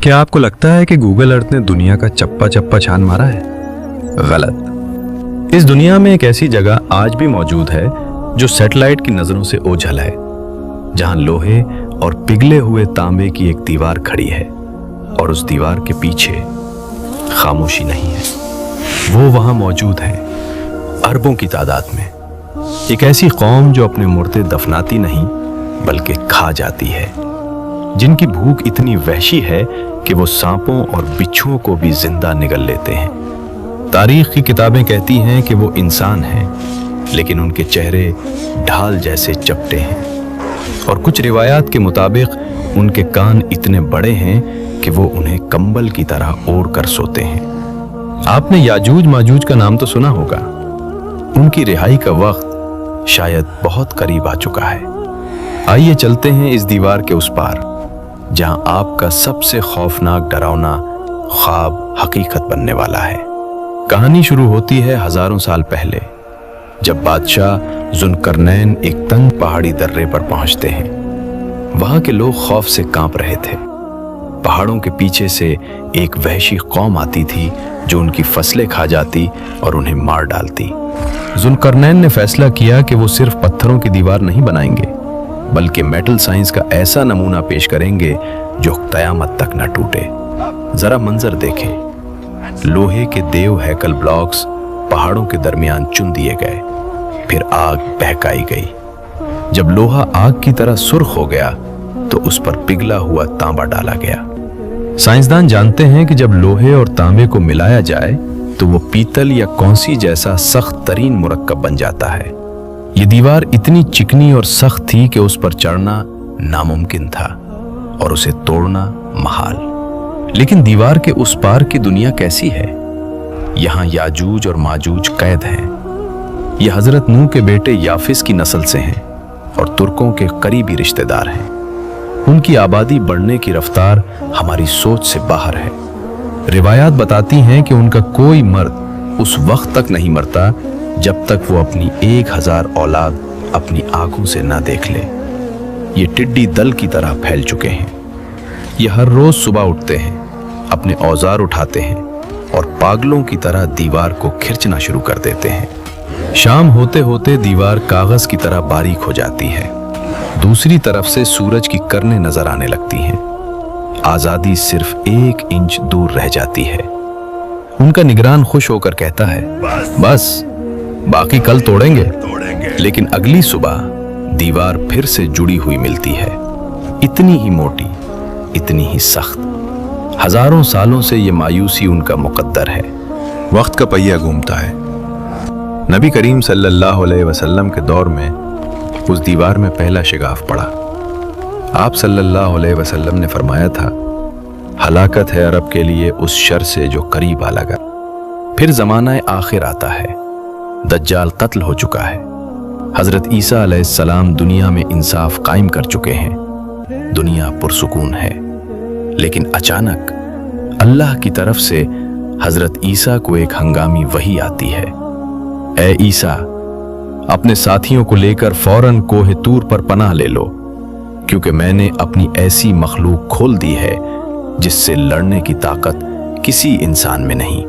क्या आपको लगता है कि गूगल अर्थ ने दुनिया का चप्पा चप्पा छान मारा है? गलत। इस दुनिया में एक ऐसी जगह आज भी मौजूद है जो सैटेलाइट की नजरों से ओझल है, जहां लोहे और पिघले हुए तांबे की एक दीवार खड़ी है और उस दीवार के पीछे खामोशी नहीं है। वो वहां मौजूद है, अरबों की तादाद में। एक ऐसी कौम जो अपने मुर्दे दफनाती नहीं बल्कि खा जाती है, जिनकी भूख इतनी वहशी है कि वो सांपों और बिच्छुओं को भी जिंदा निगल लेते हैं। तारीख की किताबें कहती हैं कि वो इंसान हैं, लेकिन उनके चेहरे ढाल जैसे चपटे हैं और कुछ रिवायात के मुताबिक उनके कान इतने बड़े हैं कि वो उन्हें कंबल की तरह ओढ़ कर सोते हैं। आपने याजूज माजूज का नाम तो सुना होगा। उनकी रिहाई का वक्त शायद बहुत करीब आ चुका है। आइए चलते हैं इस दीवार के उस पार, जहां आपका सबसे खौफनाक डरावना ख्वाब हकीकत बनने वाला है। कहानी शुरू होती है हजारों साल पहले, जब बादशाह जुल्करनैन एक तंग पहाड़ी दर्रे पर पहुंचते हैं। वहां के लोग खौफ से कांप रहे थे। पहाड़ों के पीछे से एक वहशी कौम आती थी जो उनकी फसलें खा जाती और उन्हें मार डालती। जुल्करनैन ने फैसला किया कि वो सिर्फ पत्थरों की दीवार नहीं बनाएंगे, बल्कि मेटल साइंस का ऐसा नमूना पेश करेंगे जो क़यामत तक न टूटे। जरा मंजर देखें। लोहे के देव हैकल ब्लॉक्स पहाड़ों के दरमियान चुन दिए गए, फिर आग बहकाई गई। जब लोहा आग की तरह सुर्ख हो गया तो उस पर पिघला हुआ तांबा डाला गया। साइंसदान जानते हैं कि जब लोहे और तांबे को मिलाया जाए तो वो पीतल या कौंसी जैसा सख्त तरीन मुरक्कब बन जाता है। ये दीवार इतनी चिकनी और सख्त थी कि उस पर चढ़ना नामुमकिन था और उसे तोड़ना महाल। लेकिन दीवार के उस पार की दुनिया कैसी है? यहाँ याजूज और माजूज कैद हैं। ये हजरत नूह के बेटे याफिस की नस्ल से हैं और तुर्कों के करीबी रिश्तेदार हैं। उनकी आबादी बढ़ने की रफ्तार हमारी सोच से बाहर है। रिवायात बताती हैं कि उनका कोई मर्द उस वक्त तक नहीं मरता जब तक वो अपनी 1000 औलाद अपनी आंखों से ना देख ले। ये टिड्डी दल की तरह फैल चुके हैं। ये हर रोज सुबह उठते हैं, अपने औजार उठाते हैं और पागलों की तरह दीवार को खिंचना शुरू कर देते हैं। शाम होते होते दीवार कागज की तरह बारीक हो जाती है। दूसरी तरफ से सूरज की किरणें नजर आने लगती हैं। आजादी सिर्फ 1 इंच दूर रह जाती है। उनका निगरान खुश होकर कहता है, बस बाकी कल तोड़ेंगे। लेकिन अगली सुबह दीवार फिर से जुड़ी हुई मिलती है, इतनी ही मोटी, इतनी ही सख्त। हजारों सालों से ये मायूसी उनका मुकद्दर है। वक्त का पहिया घूमता है। नबी करीम सल्लल्लाहु अलैहि वसल्लम के दौर में उस दीवार में पहला शिगाफ पड़ा। आप सल्लल्लाहु अलैहि वसल्लम ने फरमाया था, हलाकत है अरब के लिए उस शर से जो करीब आ लगा। फिर जमाना आखिर आता है। दज्जाल कत्ल हो चुका है। हजरत ईसा अलैहिस्सलाम दुनिया में इंसाफ कायम कर चुके हैं। दुनिया पुरसुकून है। लेकिन अचानक अल्लाह की तरफ से हजरत ईसा को एक हंगामी वही आती है, ए ईसा, अपने साथियों को लेकर फौरन कोहे तूर पर पनाह ले लो, क्योंकि मैंने अपनी ऐसी मखलूक खोल दी है जिससे लड़ने की ताकत किसी इंसान में नहीं,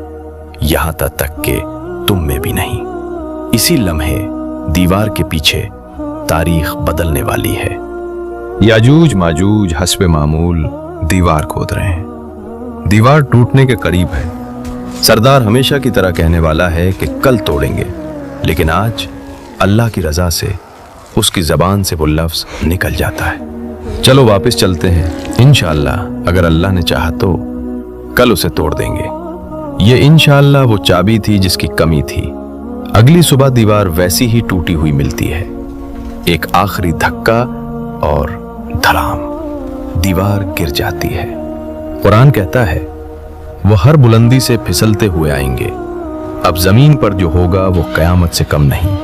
यहां तक कि तुम में भी नहीं। इसी लम्हे दीवार के पीछे तारीख बदलने वाली है। याजूज माजूज हस्बे मामूल दीवार खोद रहे हैं। दीवार टूटने के करीब है। सरदार हमेशा की तरह कहने वाला है कि कल तोड़ेंगे, लेकिन आज अल्लाह की रजा से उसकी जबान से वो लफ्ज निकल जाता है। चलो वापस चलते हैं। इंशाअल्लाह अगर अल्लाह ने चाहा तो कल उसे तोड़ देंगे। ये इंशाअल्लाह वो चाबी थी जिसकी कमी थी। अगली सुबह दीवार वैसी ही टूटी हुई मिलती है। एक आखिरी धक्का और धड़ाम, दीवार गिर जाती है। कुरान कहता है, वो हर बुलंदी से फिसलते हुए आएंगे। अब जमीन पर जो होगा वो कयामत से कम नहीं।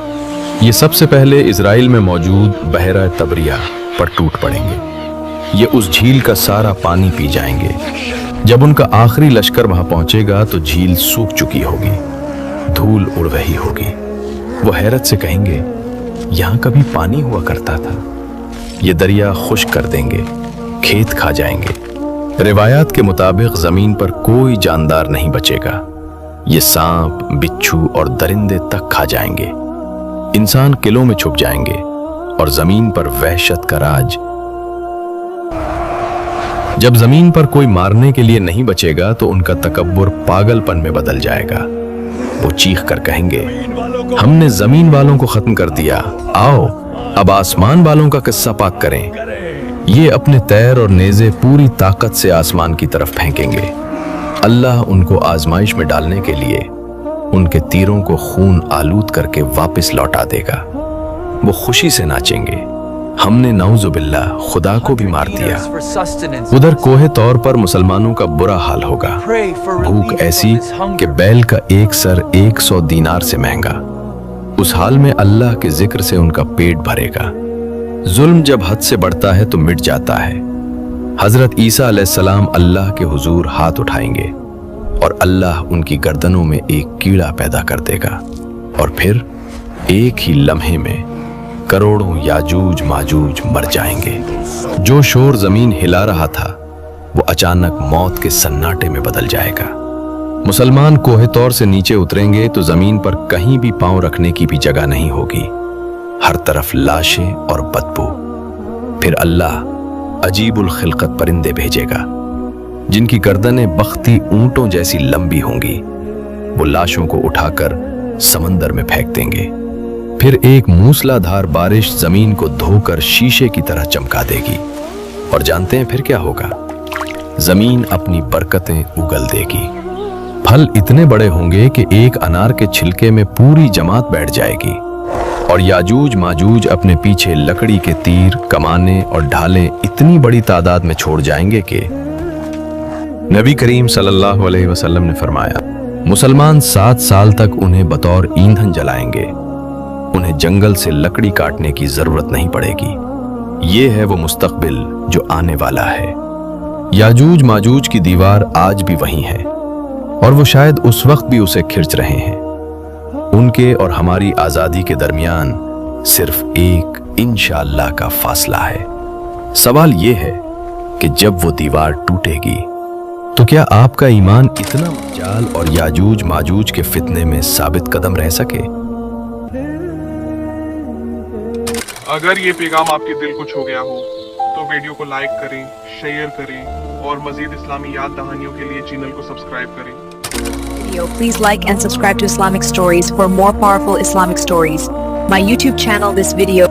ये सबसे पहले इजराइल में मौजूद बहरा तबरिया पर टूट पड़ेंगे। ये उस झील का सारा पानी पी जाएंगे। जब उनका आखिरी लश्कर वहां पहुंचेगा तो झील सूख चुकी होगी, धूल उड़ रही होगी। वो हैरत से कहेंगे, यहां कभी पानी हुआ करता था। ये दरिया खुश्क कर देंगे, खेत खा जाएंगे, रिवायात के मुताबिक जमीन पर कोई जानदार नहीं बचेगा। ये सांप, बिच्छू और दरिंदे तक खा जाएंगे। इंसान किलों में छुप जाएंगे और जमीन पर वहशत का राज। जब जमीन पर कोई मारने के लिए नहीं बचेगा तो उनका तकब्बुर पागलपन में बदल जाएगा। वो चीख कर कहेंगे, हमने जमीन वालों को खत्म कर दिया, आओ अब आसमान वालों का किस्सा पाक करें। ये अपने तैर और नेज़े पूरी ताकत से आसमान की तरफ फेंकेंगे। अल्लाह उनको आजमाइश में डालने के लिए उनके तीरों को खून आलूद करके वापस लौटा देगा। वो खुशी से नाचेंगे, हमने नाउजुबिल्लाह खुदा को भी मार दिया। उधर कोहे तौर पर मुसलमानों का बुरा हाल होगा। भूख ऐसी कि बैल का एक सर 100 दीनार से महंगा। उस हाल में अल्लाह के जिक्र से उनका पेट भरेगा। जुल्म जब हद से बढ़ता है तो मिट जाता है। हजरत ईसा अलैहिस्सलाम अल्लाह के हुजूर हाथ उठाएंगे और अल्लाह उनकी गर्दनों में एक कीड़ा पैदा कर देगा और फिर एक ही लम्हे में करोड़ों याजूज माजूज मर जाएंगे। जो शोर जमीन हिला रहा था वो अचानक मौत के सन्नाटे में बदल जाएगा। मुसलमान कोहे तौर से नीचे उतरेंगे तो जमीन पर कहीं भी पांव रखने की भी जगह नहीं होगी। हर तरफ लाशें और बदबू। फिर अल्लाह अजीबुल खिलकत परिंदे भेजेगा जिनकी गर्दनें बख्ती ऊंटों जैसी लंबी होंगी। वो लाशों को उठाकर समंदर में फेंक देंगे। फिर एक मूसलाधार बारिश जमीन को धोकर शीशे की तरह चमका देगी। और जानते हैं फिर क्या होगा? जमीन अपनी बरकतें उगल देगी। फल इतने बड़े होंगे कि एक अनार के छिलके में पूरी जमात बैठ जाएगी। और याजूज माजूज अपने पीछे लकड़ी के तीर, कमाने और ढालें इतनी बड़ी तादाद में छोड़ जाएंगे कि नबी करीम सल्लल्लाहु अलैहि वसल्लम ने फरमाया, मुसलमान 7 साल तक उन्हें बतौर ईंधन जलाएंगे। उन्हें जंगल से लकड़ी काटने की जरूरत नहीं पड़ेगी। ये है वो मुस्तकबिल जो आने वाला है। याजूज माजूज की दीवार आज भी वही है और वो शायद उस वक्त भी उसे खिंच रहे हैं। उनके और हमारी आजादी के दरमियान सिर्फ एक इंशाअल्लाह का फासला है। सवाल ये है कि जब वो दीवार टूटेगी तो क्या आपका ईमान इतना मजाल और याजूज माजूज के फितने में साबित कदम रह सके? अगर ये पैगाम आपके दिल को छू गया हो तो वीडियो को लाइक करें, शेयर करें और मजीद इस्लामी याद दहानियों के लिए चैनल को सब्सक्राइब करें। Please like and subscribe to Islamic Stories for more powerful Islamic stories. My YouTube channel, this video